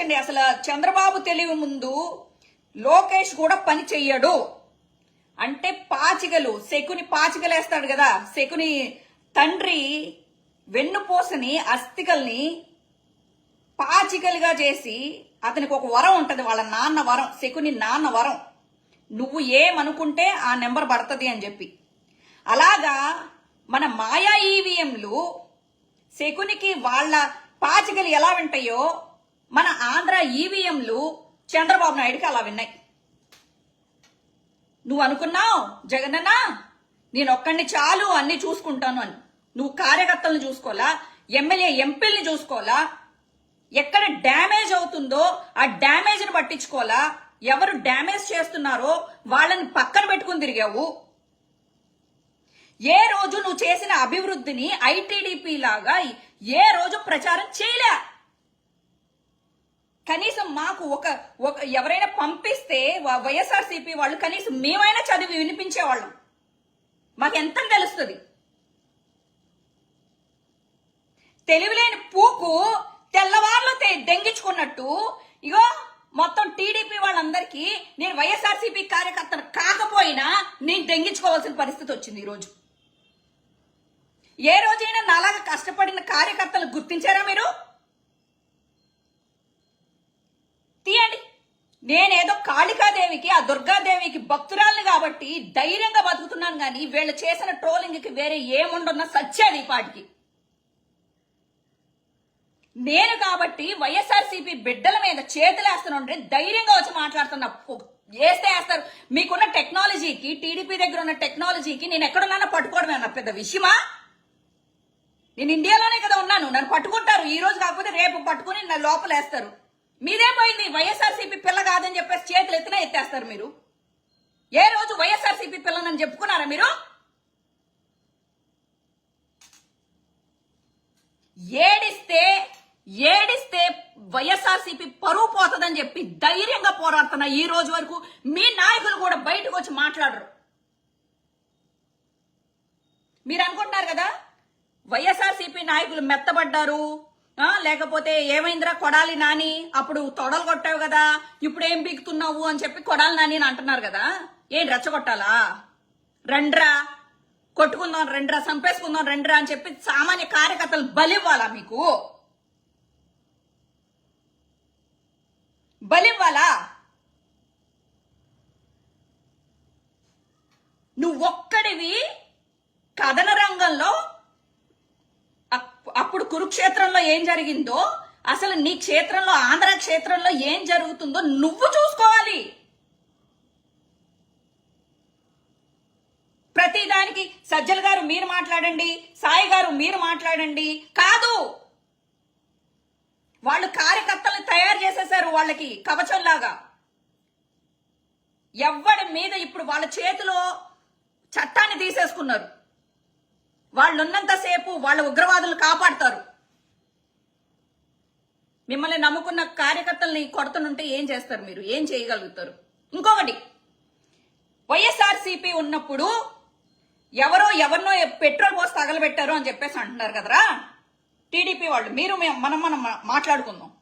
ఆలోచించండి. అసలు చంద్రబాబు తెలివి ముందు లోకేష్ కూడా పని చెయ్యడు. అంటే పాచికలు, శకుని పాచికలేస్తాడు కదా, శకుని తండ్రి వెన్నుపూసని అస్థికల్ని పాచికలుగా చేసి అతనికి ఒక వరం ఉంటది, వాళ్ళ నాన్న వరం, శకుని నాన్న వరం, నువ్వు ఏమనుకుంటే ఆ నెంబర్ పడుతుంది అని చెప్పి. అలాగా మన మాయా ఈవీఎంలు శకునికి వాళ్ళ పాచికలు ఎలా వింటాయో మన ఆంధ్ర ఈవీఎంలు చంద్రబాబు నాయుడుకి అలా విన్నాయి. నువ్వు అనుకున్నావు జగనన్నా నేను ఒక్కడిని చాలు అన్ని చూసుకుంటాను అని. నువ్వు కార్యకర్తలను చూసుకోవాలా, ఎమ్మెల్యే ఎంపీల్ని చూసుకోవాలా, ఎక్కడ డ్యామేజ్ అవుతుందో ఆ డ్యామేజ్ని పట్టించుకోవాలా, ఎవరు డ్యామేజ్ చేస్తున్నారో వాళ్ళని పక్కన పెట్టుకుని తిరిగావు. ఏ రోజు నువ్వు చేసిన అభివృద్ధిని ఐటీడీపీ లాగా ఏ రోజు ప్రచారం చేయలే. కనీసం మాకు ఒక ఎవరైనా పంపిస్తే వైఎస్ఆర్సీపీ వాళ్ళు కనీసం మేమైనా చదివి వినిపించేవాళ్ళం, మాకెంత తెలుస్తుంది. తెలివిలేని పూకు తెల్లవార్లు దెంగించుకున్నట్టు ఇగో మొత్తం టీడీపీ వాళ్ళందరికీ నేను వైఎస్ఆర్సీపీ కార్యకర్తను కాకపోయినా నేను దెంగించుకోవాల్సిన పరిస్థితి వచ్చింది ఈరోజు. ఏ రోజైనా నాలాగా కష్టపడిన కార్యకర్తలు గుర్తించారా మీరు? తీయండి. నేనేదో కాళికాదేవికి ఆ దుర్గాదేవికి భక్తురాల్ని కాబట్టి ధైర్యంగా బతుకుతున్నాను కానీ వీళ్ళు చేసిన ట్రోలింగ్కి వేరే ఏముండన్న సచ్చేది ఈ పాటికి. నేను కాబట్టి వైఎస్ఆర్సీపీ బిడ్డల మీద చేతులేస్తానంటే ధైర్యంగా వచ్చి మాట్లాడుతున్నా. వేస్తే వేస్తారు. మీకున్న టెక్నాలజీకి, టీడీపీ దగ్గర ఉన్న టెక్నాలజీకి నేను ఎక్కడున్నా పట్టుకోవడమే అన్న పెద్ద విషయమా? నేను ఇండియాలోనే కదా ఉన్నాను, నన్ను పట్టుకుంటారు. ఈ రోజు కాకపోతే రేపు పట్టుకుని నా లోపలేస్తారు. మీదే పోయింది. వైఎస్ఆర్సీపీ పిల్ల కాదని చెప్పేసి చేతులు ఎత్తినా ఎత్తేస్తారు మీరు. ఏ రోజు వైఎస్ఆర్సీపీ పిల్లనని చెప్పుకున్నారా మీరు? ఏడిస్తే వైఎస్ఆర్సీపీ పరువు పోతుందని చెప్పి ధైర్యంగా పోరాడుతున్నా. ఈ రోజు వరకు మీ నాయకులు కూడా బయటకు వచ్చి మాట్లాడరు. మీరు అనుకుంటున్నారు కదా వైఎస్ఆర్సీపీ నాయకులు మెత్తబడ్డారు, లేకపోతే ఏమైందిరా కొడాలి నాని, అప్పుడు తొడలు కొట్టావు కదా, ఇప్పుడు ఏం పీకుతున్నావు అని చెప్పి కొడాలి నాని అని అంటున్నారు కదా. ఏం రెచ్చగొట్టాలా? రండ్రా కొట్టుకుందాం, రండ్రా చంపేసుకుందాం, రండ్రా అని చెప్పి సామాన్య కార్యకర్తలు బలివ్వాలా? మీకు బలివ్వాలా? నువ్వొక్కడివి కథన రంగంలో అప్పుడు కురుక్షేత్రంలో ఏం జరిగిందో, అసలు నీ క్షేత్రంలో ఆంధ్ర క్షేత్రంలో ఏం జరుగుతుందో నువ్వు చూసుకోవాలి. ప్రతిదానికి సజ్జల గారు మీరు మాట్లాడండి, సాయి గారు మీరు మాట్లాడండి కాదు. వాళ్ళు కార్యకర్తలను తయారు చేసేశారు, వాళ్ళకి కవచంలాగా. ఎవడి మీద ఇప్పుడు వాళ్ళ చేతిలో చట్టాన్ని తీసేసుకున్నారు. వాళ్ళున్నంతసేపు వాళ్ళ ఉగ్రవాదులు కాపాడతారు. మిమ్మల్ని నమ్ముకున్న కార్యకర్తల్ని కొడుతుంటే ఏం చేస్తారు మీరు? ఏం చేయగలుగుతారు? ఇంకొకటి, వైఎస్ఆర్సీపీ ఉన్నప్పుడు ఎవరినో పెట్రోల్ పోసి తగలబెట్టారు అని చెప్పేసి అంటున్నారు కదరా టీడీపీ వాళ్ళు. మీరు మనం మాట్లాడుకుందాం.